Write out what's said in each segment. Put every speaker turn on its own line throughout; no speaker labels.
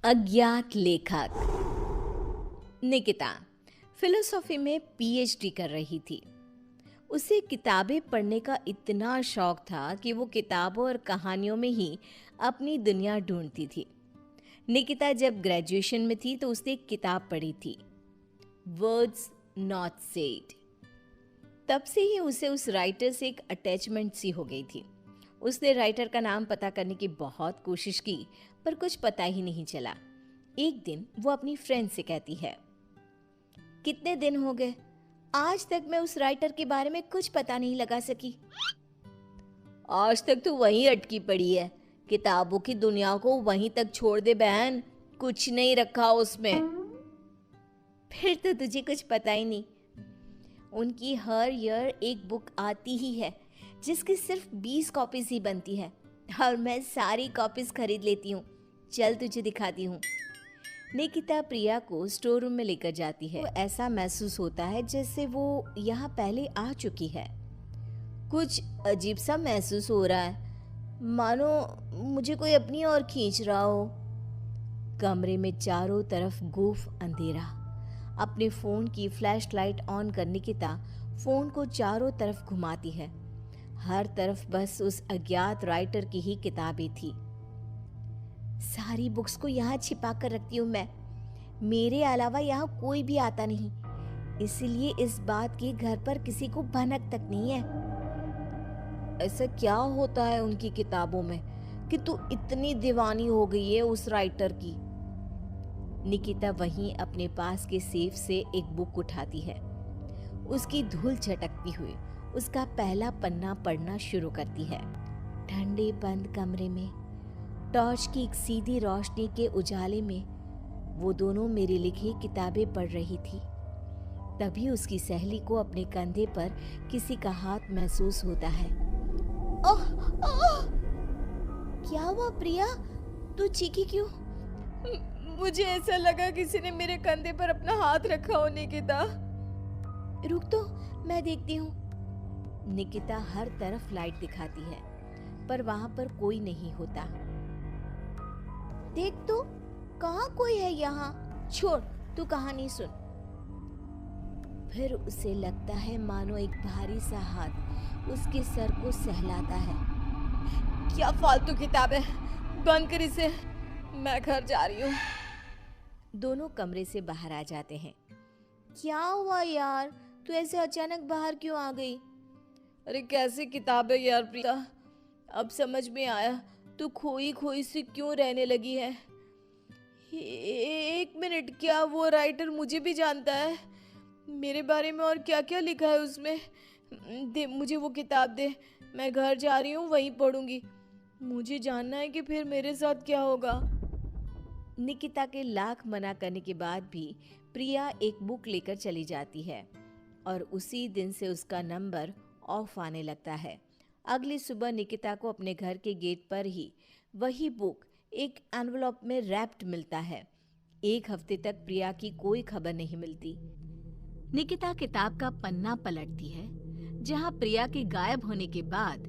अज्ञात लेखक। निकिता फिलोसॉफी में पीएचडी कर रही थी। उसे किताबें पढ़ने का इतना शौक था कि वो किताबों और कहानियों में ही अपनी दुनिया ढूंढती थी। निकिता जब ग्रेजुएशन में थी तो उसने एक किताब पढ़ी थी, वर्ड्स नॉट सेड। तब से ही उसे उस राइटर से एक अटैचमेंट सी हो गई थी। उसने राइटर का नाम पता करने की बहुत कोशिश की, पर कुछ पता ही नहीं चला। एक दिन वो अपनी फ्रेंड से कहती है, कितने दिन हो गए, आज तक मैं उस राइटर के बारे में कुछ पता नहीं लगा सकी। आज तक तो वहीं अटकी पड़ी है, किताबों की दुनिया को वहीं तक छोड़ दे बहन, कुछ नहीं रखा उसमें। फिर तो तुझे कुछ पता ही नहीं। उनकी हर ईयर एक बुक आती ही है जिसकी सिर्फ 20 कॉपीज ही बनती है, और मैं सारी कॉपीज खरीद लेती हूँ। चल तुझे दिखाती हूँ। निकिता प्रिया को स्टोर रूम में लेकर जाती है। वो ऐसा महसूस होता है जैसे वो यहाँ पहले आ चुकी है। कुछ अजीब सा महसूस हो रहा है, मानो मुझे कोई अपनी ओर खींच रहा हो। कमरे में चारों तरफ गुफ अंधेरा। अपने फोन की फ्लैशलाइट ऑन कर निकिता फोन को चारों तरफ घुमाती है। हर तरफ बस उस अज्ञात राइटर की ही किताबें थी। सारी बुक्स को यहाँ छिपा कर रखती हूँ मैं, मेरे अलावा यहाँ कोई भी आता नहीं, इसीलिए इस बात की घर पर किसी को भनक तक नहीं है। ऐसा क्या होता है उनकी किताबों में कि तू इतनी दीवानी हो गई है उस राइटर की। निकिता वहीं अपने पास के सेफ से एक बुक उठाती है। उसकी धूल झटकती हुई उसका पहला पन्ना पढ़ना शुरू करती है। ठंडे बंद कमरे में टॉर्च की एक सीधी रोशनी के उजाले में वो दोनों मेरी लिखी किताबें पढ़ रही थी। तभी उसकी सहेली को अपने कंधे पर किसी का हाथ महसूस होता है। ओह ओह! क्या हुआ प्रिया, तू चीखी क्यों?
मुझे ऐसा लगा किसी ने मेरे कंधे पर अपना हाथ रखा हो। निकिता
रुक तो, मैं देखती हूँ। निकिता हर तरफ लाइट दिखाती है, पर वहां पर कोई नहीं होता। देख तो, कहाँ कोई है यहाँ? छोड़, तू कहानी सुन। फिर उसे लगता है मानो एक भारी सा हाथ उसके सर को सहलाता है।
क्या फालतू किताब है, बंद कर इसे, मैं घर जा रही हूँ।
दोनों कमरे से बाहर आ जाते हैं। क्या हुआ यार, तू ऐसे अचानक बाहर क्यों आ गई?
अरे कैसी किताब है यार प्रिया, अब समझ में आया तू खोई खोई सी क्यों रहने लगी है। एक मिनट, क्या वो राइटर मुझे भी जानता है? मेरे बारे में और क्या क्या लिखा है उसमें? दे मुझे वो किताब दे, मैं घर जा रही हूँ, वहीं पढ़ूंगी। मुझे जानना है कि फिर मेरे साथ क्या होगा।
निकिता के लाख मना करने के बाद भी प्रिया एक बुक लेकर चली जाती है, और उसी दिन से उसका नंबर ऑफ आने लगता है। अगली सुबह निकिता को अपने घर के गेट पर ही वही बुक एक एनवलप में रैप्ड मिलता है। एक हफ्ते तक प्रिया की कोई खबर नहीं मिलती। निकिता किताब का पन्ना पलटती है जहां प्रिया के गायब होने के बाद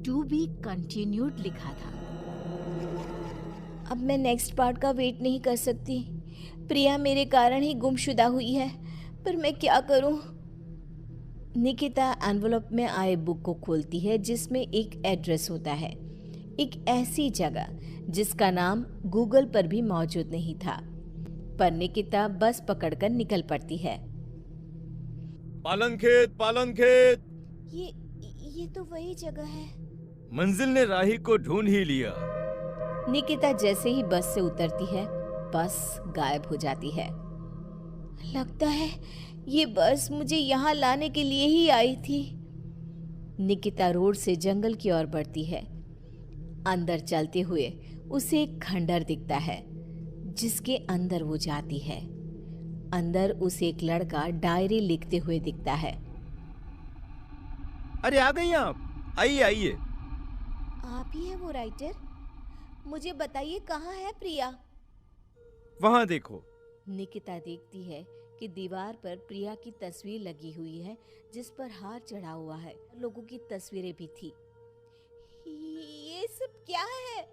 टू बी कंटिन्यूड लिखा था। अब मैं नेक्स्ट पार्ट का वेट नहीं कर सकती। प्रिया मेरे कारण ही गुमशुदा हुई है, पर मैं क्या करूं? निकिता एनवलप में आए बुक को खोलती है जिसमें एक एड्रेस होता है, एक ऐसी जगह जिसका नाम गूगल पर भी मौजूद नहीं था। पर निकिता बस पकड़कर निकल पड़ती है।
पालनखेत पालनखेत।
ये तो वही जगह है।
मंजिल ने राही को ढूंढ ही लिया।
निकिता जैसे ही बस से उतरती है, बस गायब हो जाती है। लगता है ये बस मुझे यहाँ लाने के लिए ही आई थी। निकिता रोड से जंगल की ओर बढ़ती है। अंदर चलते हुए उसे एक खंडर दिखता है जिसके अंदर वो जाती है। अंदर उसे एक लड़का डायरी लिखते हुए दिखता है।
अरे आ गई आप, आइए आइए।
आप ही है वो राइटर? मुझे बताइए कहाँ है प्रिया?
वहां देखो।
निकिता देखती है कि दीवार पर प्रिया की तस्वीर लगी हुई है जिस पर हार चढ़ा हुआ है। लोगों की तस्वीरें भी थी। ये सब क्या है?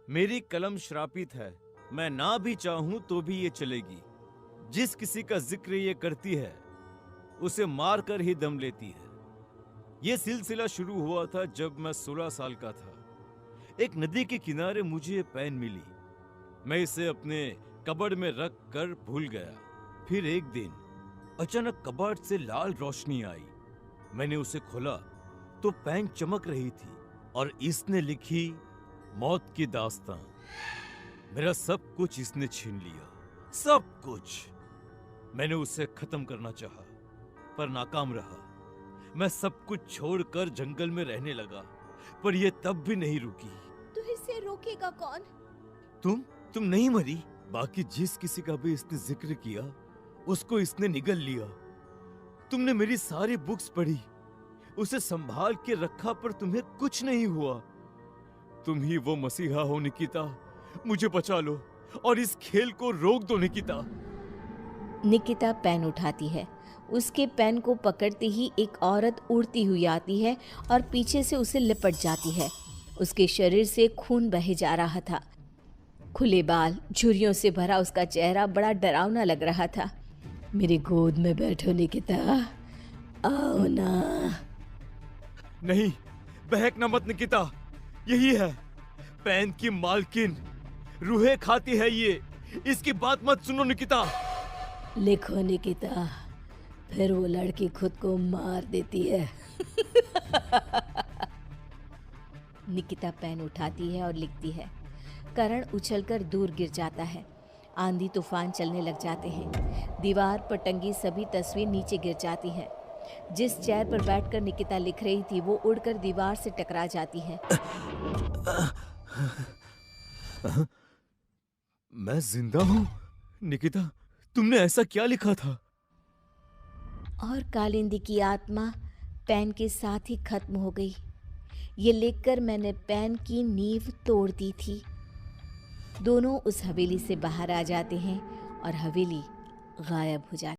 मेरी कलम श्रापित है, मैं ना भी चाहूं तो भी ये चलेगी। जिस किसी का जिक्र ये करती है उसे मार कर ही दम लेती है। ये सिलसिला शुरू हुआ था जब मैं 16 साल का था। एक नदी के किनारे मुझे ये पेन मिली। मैं इसे अपने कबर्ड में रख कर भूल गया। फिर एक दिन अचानक कबर्ड से लाल रोशनी आई। मैंने उसे खोला तो पेन चमक रही थी और इसने लिखी मौत की दास्तां। मेरा सब कुछ इसने छीन लिया, सब कुछ। मैंने उसे खत्म करना चाहा पर नाकाम रहा। मैं सब कुछ छोड़कर जंगल में रहने लगा पर यह तब भी नहीं रुकी।
तो इसे रोकेगा कौन?
तुम नहीं मरी। बाकी जिस किसी का भी इसने जिक्र किया उसको इसने निगल लिया। तुमने मेरी सारी बुक्स पढ़ी, उसे संभाल के रखा पर तुम्हें कुछ नहीं हुआ। तुम ही वो मसीहा हो निकिता। मुझे बचा लो और इस खेल को रोक दो निकिता।
निकिता पेन उठाती है। उसके पेन को पकड़ते ही एक औरत उड़ती हुई आती है और पीछे से उसे लिपट जाती है। उसके शरीर से खून बहे जा रहा था। खुले बाल, झुर्रियों से भरा उसका चेहरा बड़ा डरावना लग रहा था। मेरी गोद में बैठो निकिता, आओ ना।
नहीं, बहकना मत निकिता। यही है पेन की मालकिन। रूहें खाती है ये। इसकी बात मत सुनो निकिता।
लिखो निकिता, फिर वो लड़की खुद को मार देती है। निकिता पेन उठाती है और लिखती है। करण उछलकर दूर गिर जाता है। आंधी तूफान चलने लग जाते हैं। दीवार पर टंगी सभी तस्वीर नीचे गिर जाती हैं। जिस चेयर पर बैठकर निकिता लिख रही थी वो उड़कर दीवार से टकरा जाती है।
मैं जिंदा हूँ? निकिता, तुमने ऐसा क्या लिखा था?
और कालिंदी की आत्मा पेन के साथ ही खत्म हो गई। ये लिखकर मैंने पेन की नींव तोड़ दी थी। दोनों उस हवेली से बाहर आ जाते हैं और हवेली गायब हो जाती है।